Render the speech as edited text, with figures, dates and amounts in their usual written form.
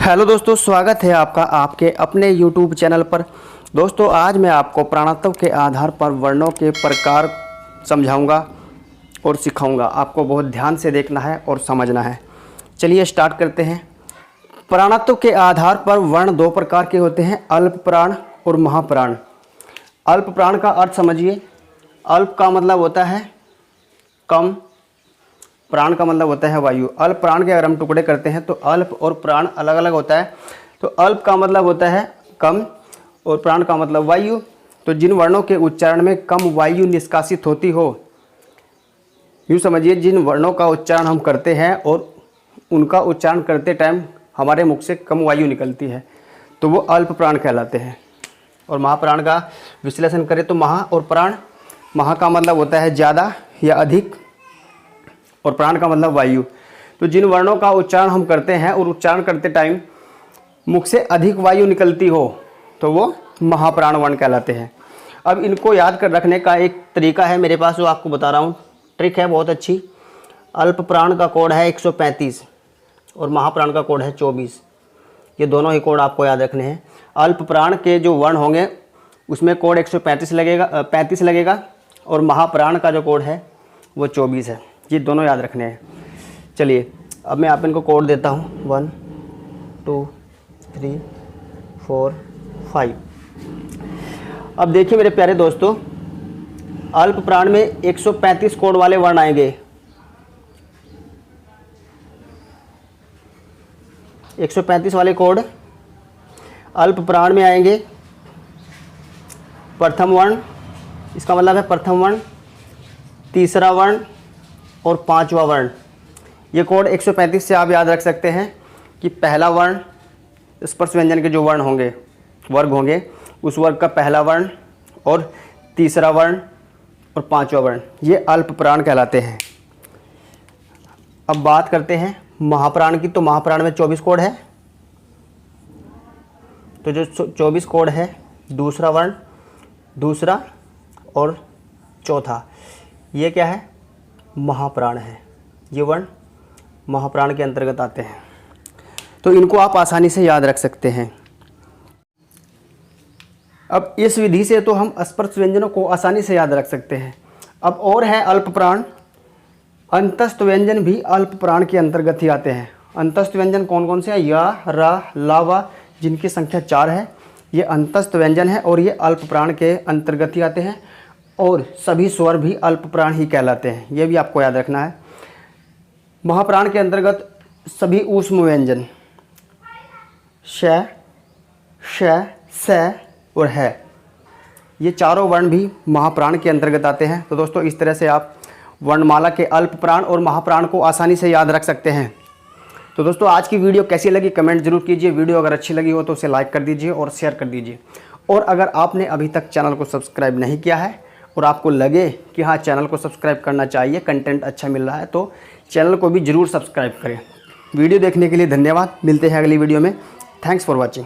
Hello दोस्तों, स्वागत है आपका आपके अपने YouTube चैनल पर। दोस्तों, आज मैं आपको प्राणत्व के आधार पर वर्णों के प्रकार समझाऊंगा और सिखाऊंगा। आपको बहुत ध्यान से देखना है और समझना है। चलिए स्टार्ट करते हैं। प्राणत्व के आधार पर वर्ण दो प्रकार के होते हैं, अल्प प्राण और महाप्राण। अल्प प्राण का अर्थ समझिए। अल्प का मतलब होता है कम, प्राण का मतलब होता है वायु। अल्प प्राण के अगर हम टुकड़े करते हैं तो अल्प और प्राण अलग अलग होता है। तो अल्प का मतलब होता है कम और प्राण का मतलब वायु। तो जिन वर्णों के उच्चारण में कम वायु निष्कासित होती हो, यूँ समझिए, जिन वर्णों का उच्चारण हम करते हैं और उनका उच्चारण करते टाइम हमारे मुख से कम वायु निकलती है, तो वो अल्प प्राण कहलाते हैं। और महाप्राण का विश्लेषण करें तो महा और प्राण, महा का मतलब होता है ज़्यादा या अधिक और प्राण का मतलब वायु। तो जिन वर्णों का उच्चारण हम करते हैं और उच्चारण करते टाइम मुख से अधिक वायु निकलती हो तो वो महाप्राण वर्ण कहलाते हैं। अब इनको याद कर रखने का एक तरीका है मेरे पास, जो आपको बता रहा हूँ। ट्रिक है बहुत अच्छी। अल्प प्राण का कोड है 135 और महाप्राण का कोड है 24। ये दोनों ही कोड आपको याद रखने हैं। अल्प प्राण के जो वर्ण होंगे उसमें कोड 135 लगेगा, 35 लगेगा, और महाप्राण का जो कोड है वो 24 है। ये दोनों याद रखने हैं। चलिए अब मैं आप इनको कोड देता हूँ। 1 2 3 4 5। अब देखिए मेरे प्यारे दोस्तों, अल्प प्राण में 135 कोड वाले वर्ण आएंगे। 135 वाले कोड अल्प प्राण में आएंगे। प्रथम वर्ण, इसका मतलब है प्रथम वर्ण, तीसरा वर्ण और पांचवा वर्ण। ये कोड 135 से आप याद रख सकते हैं कि पहला वर्ण स्पर्श व्यंजन के जो वर्ण होंगे, वर्ग होंगे, उस वर्ग का पहला वर्ण और तीसरा वर्ण और पांचवा वर्ण, ये अल्प प्राण कहलाते हैं। अब बात करते हैं महाप्राण की। तो महाप्राण में 24 कोड है। तो जो 24 कोड है, दूसरा वर्ण, दूसरा और चौथा, ये क्या है? महाप्राण है। ये वर्ण महाप्राण के अंतर्गत आते हैं। तो इनको आप आसानी से याद रख सकते हैं। अब इस विधि से तो हम स्पर्श व्यंजनों को आसानी से याद रख सकते हैं। अब और है अल्प प्राण। अंतस्थ व्यंजन भी अल्प प्राण के अंतर्गत ही आते हैं। अंतस्थ व्यंजन कौन कौन से हैं? या, रा, ला, वा, जिनकी संख्या 4 है, ये अंतस्थ व्यंजन है और ये अल्प प्राण के अंतर्गत ही आते हैं। और सभी स्वर भी अल्प प्राण ही कहलाते हैं, ये भी आपको याद रखना है। महाप्राण के अंतर्गत सभी ऊष्म व्यंजन श, श, स और है, ये चारों वर्ण भी महाप्राण के अंतर्गत आते हैं। तो दोस्तों, इस तरह से आप वर्णमाला के अल्प प्राण और महाप्राण को आसानी से याद रख सकते हैं। तो दोस्तों, आज की वीडियो कैसी लगी कमेंट जरूर कीजिए। वीडियो अगर अच्छी लगी हो तो उसे लाइक कर दीजिए और शेयर कर दीजिए। और अगर आपने अभी तक चैनल को सब्सक्राइब नहीं किया है और आपको लगे कि हाँ, चैनल को सब्सक्राइब करना चाहिए, कंटेंट अच्छा मिल रहा है, तो चैनल को भी ज़रूर सब्सक्राइब करें। वीडियो देखने के लिए धन्यवाद। मिलते हैं अगली वीडियो में। Thanks for watching.